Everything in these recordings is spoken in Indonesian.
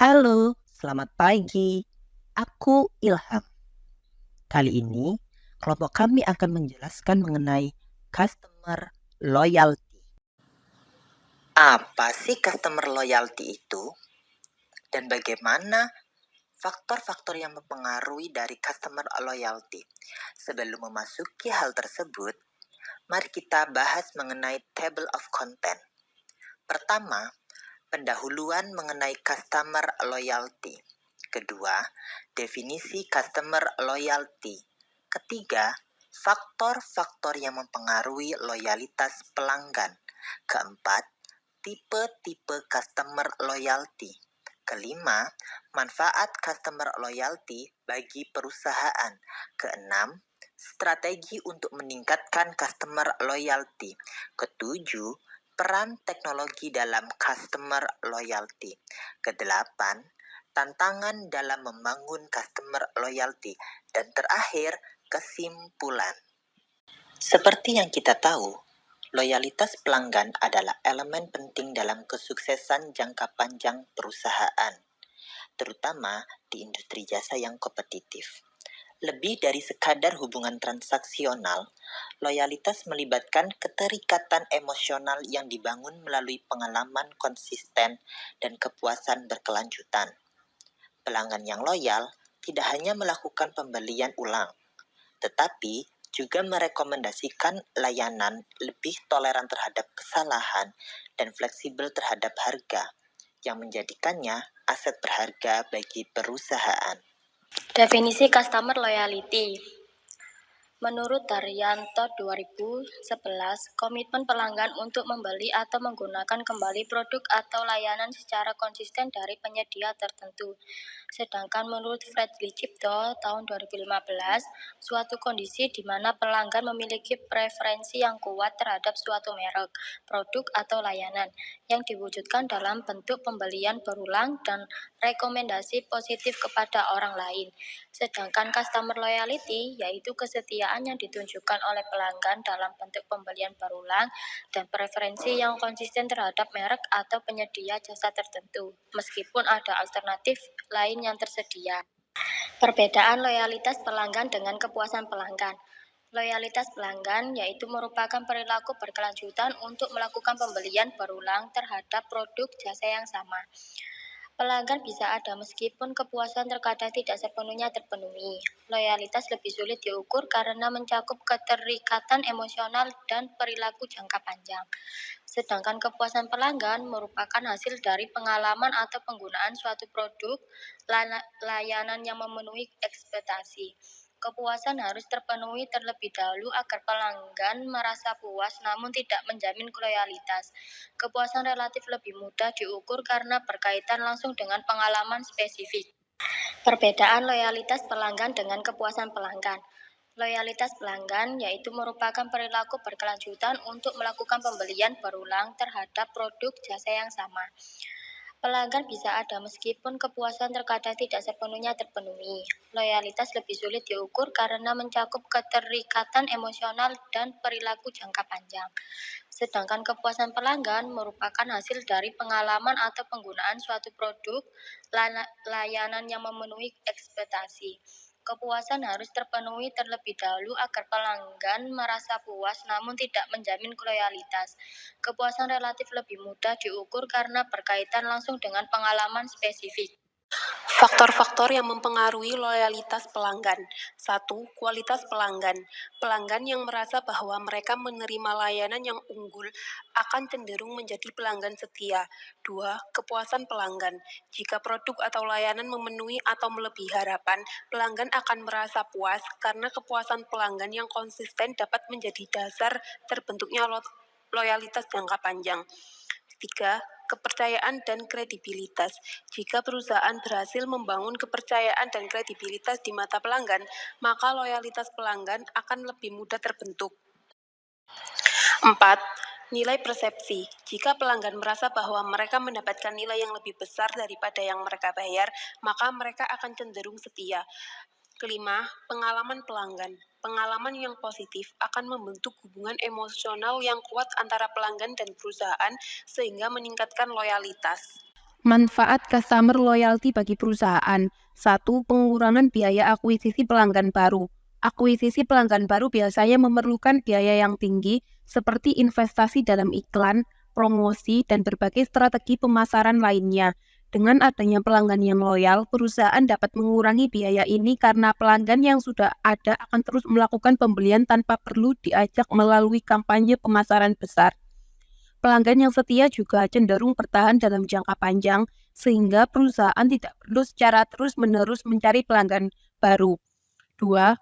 Halo, selamat pagi. Aku Ilham. Kali ini, kelompok kami akan menjelaskan mengenai customer loyalty. Apa sih customer loyalty itu? Dan bagaimana faktor-faktor yang mempengaruhi dari customer loyalty? Sebelum memasuki hal tersebut, mari kita bahas mengenai table of content. Pertama, pendahuluan mengenai customer loyalty. Kedua, definisi customer loyalty. Ketiga, faktor-faktor yang mempengaruhi loyalitas pelanggan. Keempat, tipe-tipe customer loyalty. Kelima, manfaat customer loyalty bagi perusahaan. Keenam, strategi untuk meningkatkan customer loyalty. Ketujuh, peran teknologi dalam customer loyalty. Kedelapan, tantangan dalam membangun customer loyalty. Dan terakhir, kesimpulan. Seperti yang kita tahu, loyalitas pelanggan adalah elemen penting dalam kesuksesan jangka panjang perusahaan, terutama di industri jasa yang kompetitif. Lebih dari sekadar hubungan transaksional, loyalitas melibatkan keterikatan emosional yang dibangun melalui pengalaman konsisten dan kepuasan berkelanjutan. Pelanggan yang loyal tidak hanya melakukan pembelian ulang, tetapi juga merekomendasikan layanan lebih toleran terhadap kesalahan dan fleksibel terhadap harga, yang menjadikannya aset berharga bagi perusahaan. Definisi customer loyalty. Menurut Daryanto 2011, komitmen pelanggan untuk membeli atau menggunakan kembali produk atau layanan secara konsisten dari penyedia tertentu. Sedangkan menurut Fredly Cipto tahun 2015, suatu kondisi di mana pelanggan memiliki preferensi yang kuat terhadap suatu merek, produk atau layanan yang diwujudkan dalam bentuk pembelian berulang dan rekomendasi positif kepada orang lain. Sedangkan customer loyalty yaitu kesetiaan yang ditunjukkan oleh pelanggan dalam bentuk pembelian berulang dan preferensi yang konsisten terhadap merek atau penyedia jasa tertentu, meskipun ada alternatif lain yang tersedia. Perbedaan loyalitas pelanggan dengan kepuasan pelanggan. Loyalitas pelanggan yaitu merupakan perilaku berkelanjutan untuk melakukan pembelian berulang terhadap produk jasa yang sama. Pelanggan bisa ada meskipun kepuasan terkadang tidak sepenuhnya terpenuhi. Loyalitas lebih sulit diukur karena mencakup keterikatan emosional dan perilaku jangka panjang. Sedangkan kepuasan pelanggan merupakan hasil dari pengalaman atau penggunaan suatu produk, layanan yang memenuhi ekspektasi. Kepuasan harus terpenuhi terlebih dahulu agar pelanggan merasa puas namun tidak menjamin loyalitas. Kepuasan relatif lebih mudah diukur karena berkaitan langsung dengan pengalaman spesifik. Perbedaan loyalitas pelanggan dengan kepuasan pelanggan. Loyalitas pelanggan yaitu merupakan perilaku berkelanjutan untuk melakukan pembelian berulang terhadap produk jasa yang sama. Pelanggan bisa ada meskipun kepuasan terkadang tidak sepenuhnya terpenuhi. Loyalitas lebih sulit diukur karena mencakup keterikatan emosional dan perilaku jangka panjang. Sedangkan kepuasan pelanggan merupakan hasil dari pengalaman atau penggunaan suatu produk, layanan yang memenuhi ekspektasi. Kepuasan harus terpenuhi terlebih dahulu agar pelanggan merasa puas namun tidak menjamin loyalitas. Kepuasan relatif lebih mudah diukur karena berkaitan langsung dengan pengalaman spesifik. Faktor-faktor yang mempengaruhi loyalitas pelanggan. 1. Kualitas pelanggan. Pelanggan yang merasa bahwa mereka menerima layanan yang unggul akan cenderung menjadi pelanggan setia. 2. Kepuasan pelanggan. Jika produk atau layanan memenuhi atau melebihi harapan, pelanggan akan merasa puas karena kepuasan pelanggan yang konsisten dapat menjadi dasar terbentuknya loyalitas jangka panjang. 3. Kepercayaan dan kredibilitas. Jika perusahaan berhasil membangun kepercayaan dan kredibilitas di mata pelanggan, maka loyalitas pelanggan akan lebih mudah terbentuk. 4. Nilai persepsi. Jika pelanggan merasa bahwa mereka mendapatkan nilai yang lebih besar daripada yang mereka bayar, maka mereka akan cenderung setia. Kelima, pengalaman pelanggan. Pengalaman yang positif akan membentuk hubungan emosional yang kuat antara pelanggan dan perusahaan sehingga meningkatkan loyalitas. Manfaat customer loyalty bagi perusahaan. 1. Pengurangan biaya akuisisi pelanggan baru. Akuisisi pelanggan baru biasanya memerlukan biaya yang tinggi seperti investasi dalam iklan, promosi, dan berbagai strategi pemasaran lainnya. Dengan adanya pelanggan yang loyal, perusahaan dapat mengurangi biaya ini karena pelanggan yang sudah ada akan terus melakukan pembelian tanpa perlu diajak melalui kampanye pemasaran besar. Pelanggan yang setia juga cenderung bertahan dalam jangka panjang, sehingga perusahaan tidak perlu secara terus-menerus mencari pelanggan baru. 2.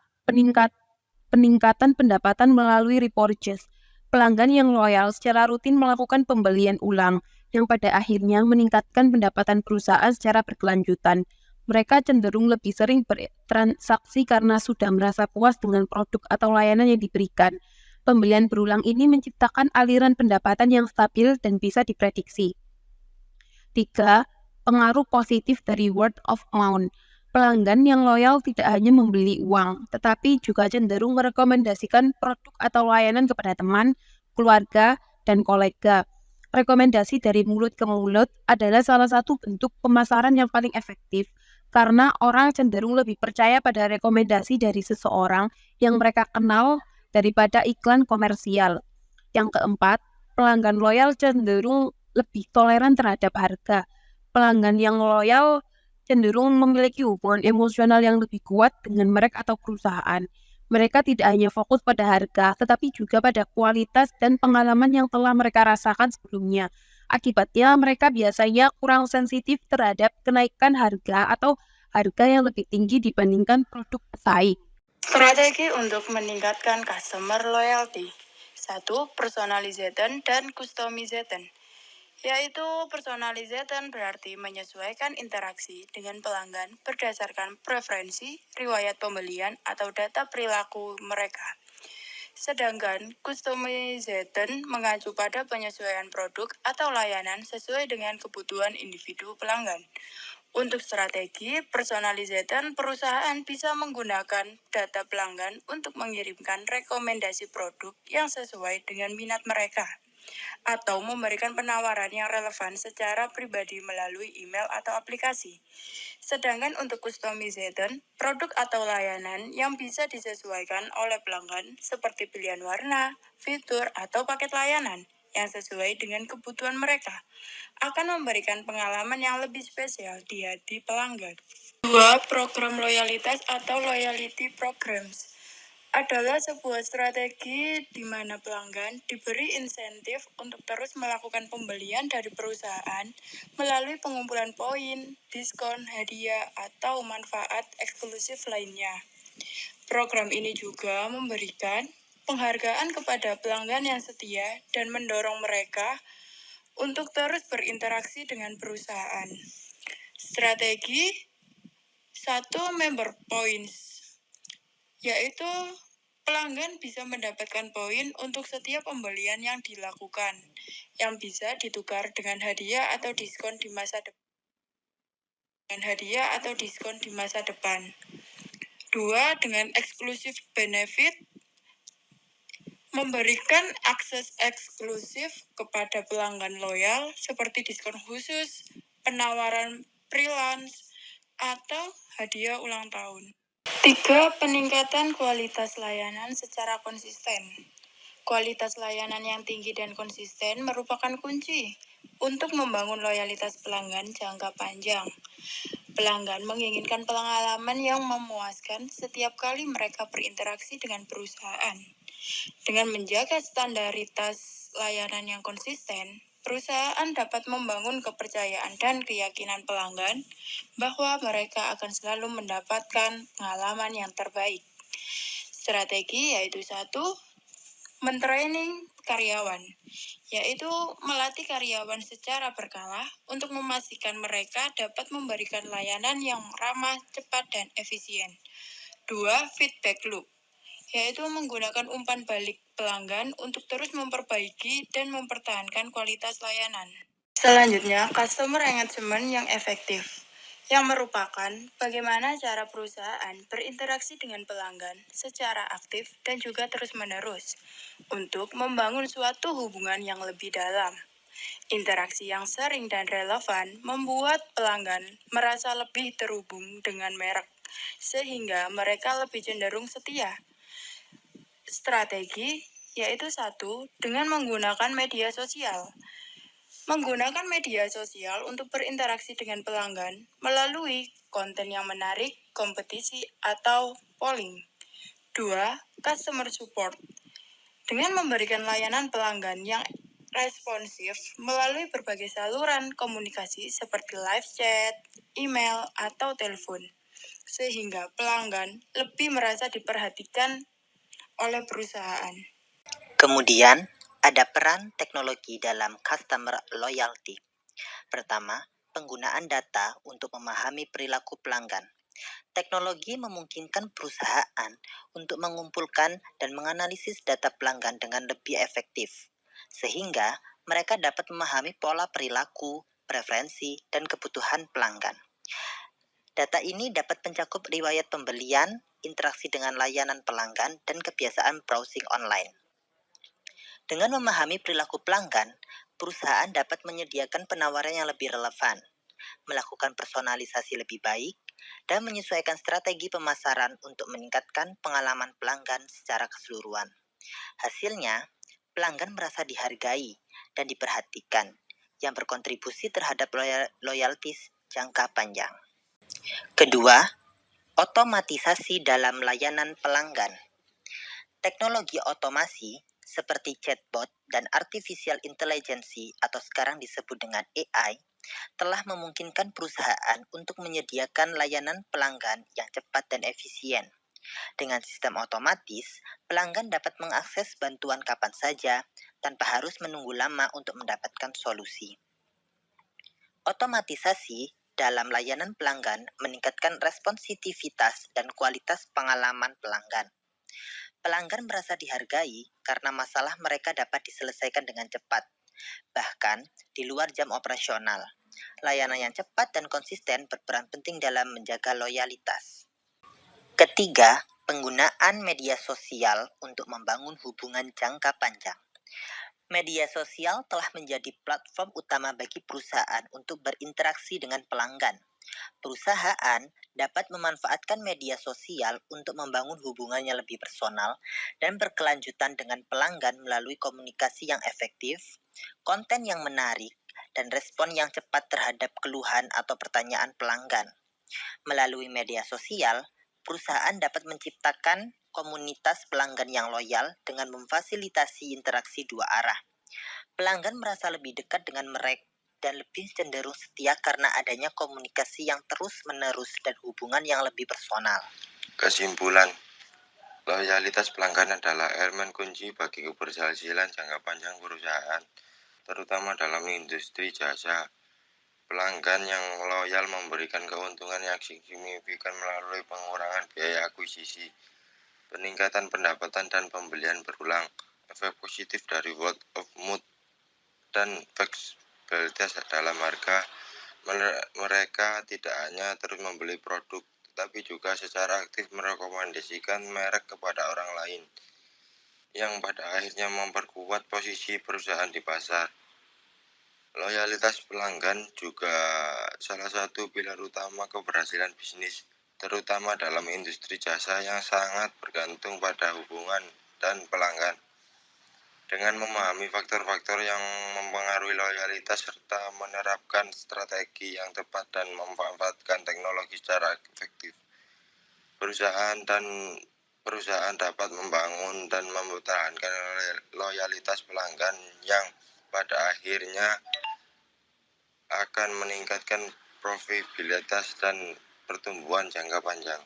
Peningkatan pendapatan melalui repurchase. Pelanggan yang loyal secara rutin melakukan pembelian ulang, yang pada akhirnya meningkatkan pendapatan perusahaan secara berkelanjutan. Mereka cenderung lebih sering bertransaksi karena sudah merasa puas dengan produk atau layanan yang diberikan. Pembelian berulang ini menciptakan aliran pendapatan yang stabil dan bisa diprediksi. 3. Pengaruh positif dari word of mouth. Pelanggan yang loyal tidak hanya membeli uang, tetapi juga cenderung merekomendasikan produk atau layanan kepada teman, keluarga, dan kolega. Rekomendasi dari mulut ke mulut adalah salah satu bentuk pemasaran yang paling efektif, karena orang cenderung lebih percaya pada rekomendasi dari seseorang yang mereka kenal daripada iklan komersial. Yang keempat, pelanggan loyal cenderung lebih toleran terhadap harga. Pelanggan yang loyal cenderung memiliki hubungan emosional yang lebih kuat dengan merek atau perusahaan. Mereka tidak hanya fokus pada harga, tetapi juga pada kualitas dan pengalaman yang telah mereka rasakan sebelumnya. Akibatnya, mereka biasanya kurang sensitif terhadap kenaikan harga atau harga yang lebih tinggi dibandingkan produk pesaing. Strategi untuk meningkatkan customer loyalty. 1. Personalization dan customization. Yaitu personalization berarti menyesuaikan interaksi dengan pelanggan berdasarkan preferensi, riwayat pembelian, atau data perilaku mereka. Sedangkan customization mengacu pada penyesuaian produk atau layanan sesuai dengan kebutuhan individu pelanggan. Untuk strategi personalization, perusahaan bisa menggunakan data pelanggan untuk mengirimkan rekomendasi produk yang sesuai dengan minat mereka, atau memberikan penawaran yang relevan secara pribadi melalui email atau aplikasi. Sedangkan untuk customization, produk atau layanan yang bisa disesuaikan oleh pelanggan seperti pilihan warna, fitur, atau paket layanan yang sesuai dengan kebutuhan mereka akan memberikan pengalaman yang lebih spesial di hati pelanggan. 2. Program loyalitas atau loyalty programs adalah sebuah strategi di mana pelanggan diberi insentif untuk terus melakukan pembelian dari perusahaan melalui pengumpulan poin, diskon, hadiah, atau manfaat eksklusif lainnya. Program ini juga memberikan penghargaan kepada pelanggan yang setia dan mendorong mereka untuk terus berinteraksi dengan perusahaan. Strategi 1. Member Points, yaitu pelanggan bisa mendapatkan poin untuk setiap pembelian yang dilakukan, yang bisa ditukar dengan hadiah atau diskon di masa depan. 2. Dengan exclusive benefit, memberikan akses eksklusif kepada pelanggan loyal seperti diskon khusus, penawaran freelance, atau hadiah ulang tahun. 3. Peningkatan kualitas layanan secara konsisten. Kualitas layanan yang tinggi dan konsisten merupakan kunci untuk membangun loyalitas pelanggan jangka panjang. Pelanggan menginginkan pengalaman yang memuaskan setiap kali mereka berinteraksi dengan perusahaan. Dengan menjaga standaritas layanan yang konsisten, perusahaan dapat membangun kepercayaan dan keyakinan pelanggan bahwa mereka akan selalu mendapatkan pengalaman yang terbaik. Strategi yaitu 1. Mentraining karyawan, yaitu melatih karyawan secara berkala untuk memastikan mereka dapat memberikan layanan yang ramah, cepat, dan efisien. 2. Feedback loop, yaitu menggunakan umpan balik pelanggan untuk terus memperbaiki dan mempertahankan kualitas layanan. Selanjutnya, customer engagement yang efektif, yang merupakan bagaimana cara perusahaan berinteraksi dengan pelanggan secara aktif dan juga terus-menerus untuk membangun suatu hubungan yang lebih dalam. Interaksi yang sering dan relevan membuat pelanggan merasa lebih terhubung dengan merek, sehingga mereka lebih cenderung setia. Strategi yaitu 1. Dengan menggunakan media sosial. Menggunakan media sosial untuk berinteraksi dengan pelanggan melalui konten yang menarik, kompetisi, atau polling. 2. Customer support. Dengan memberikan layanan pelanggan yang responsif melalui berbagai saluran komunikasi seperti live chat, email, atau telepon, sehingga pelanggan lebih merasa diperhatikan oleh perusahaan. Kemudian, ada peran teknologi dalam customer loyalty. Pertama, penggunaan data untuk memahami perilaku pelanggan. Teknologi memungkinkan perusahaan untuk mengumpulkan dan menganalisis data pelanggan dengan lebih efektif, sehingga mereka dapat memahami pola perilaku, preferensi, dan kebutuhan pelanggan. Data ini dapat mencakup riwayat pembelian, interaksi dengan layanan pelanggan, dan kebiasaan browsing online. Dengan memahami perilaku pelanggan, perusahaan dapat menyediakan penawaran yang lebih relevan, melakukan personalisasi lebih baik, dan menyesuaikan strategi pemasaran untuk meningkatkan pengalaman pelanggan secara keseluruhan. Hasilnya, pelanggan merasa dihargai dan diperhatikan, yang berkontribusi terhadap loyaltis jangka panjang. Kedua, otomatisasi dalam layanan pelanggan. Teknologi otomasi seperti chatbot dan artificial intelligence atau sekarang disebut dengan AI telah memungkinkan perusahaan untuk menyediakan layanan pelanggan yang cepat dan efisien. Dengan sistem otomatis, pelanggan dapat mengakses bantuan kapan saja tanpa harus menunggu lama untuk mendapatkan solusi. Otomatisasi dalam layanan pelanggan meningkatkan responsivitas dan kualitas pengalaman pelanggan. Pelanggan merasa dihargai karena masalah mereka dapat diselesaikan dengan cepat, bahkan di luar jam operasional. Layanan yang cepat dan konsisten berperan penting dalam menjaga loyalitas. Ketiga, penggunaan media sosial untuk membangun hubungan jangka panjang. Media sosial telah menjadi platform utama bagi perusahaan untuk berinteraksi dengan pelanggan. Perusahaan dapat memanfaatkan media sosial untuk membangun hubungan yang lebih personal dan berkelanjutan dengan pelanggan melalui komunikasi yang efektif, konten yang menarik, dan respon yang cepat terhadap keluhan atau pertanyaan pelanggan. Melalui media sosial, perusahaan dapat menciptakan komunitas pelanggan yang loyal dengan memfasilitasi interaksi dua arah. Pelanggan merasa lebih dekat dengan mereka dan lebih cenderung setia karena adanya komunikasi yang terus-menerus dan hubungan yang lebih personal. Kesimpulan, loyalitas pelanggan adalah elemen kunci bagi keberhasilan jangka panjang perusahaan, terutama dalam industri jasa. Pelanggan yang loyal memberikan keuntungan yang signifikan melalui pengurangan biaya akuisisi, peningkatan pendapatan dan pembelian berulang, efek positif dari word of mouth, dan fleksibilitas dalam harga. Mereka tidak hanya terus membeli produk, tetapi juga secara aktif merekomendasikan merek kepada orang lain, yang pada akhirnya memperkuat posisi perusahaan di pasar. Loyalitas pelanggan juga salah satu pilar utama keberhasilan bisnis, terutama dalam industri jasa yang sangat bergantung pada hubungan dan pelanggan. Dengan memahami faktor-faktor yang mempengaruhi loyalitas serta menerapkan strategi yang tepat dan memanfaatkan teknologi secara efektif, perusahaan dapat membangun dan mempertahankan loyalitas pelanggan yang pada akhirnya akan meningkatkan profitabilitas dan pertumbuhan jangka panjang.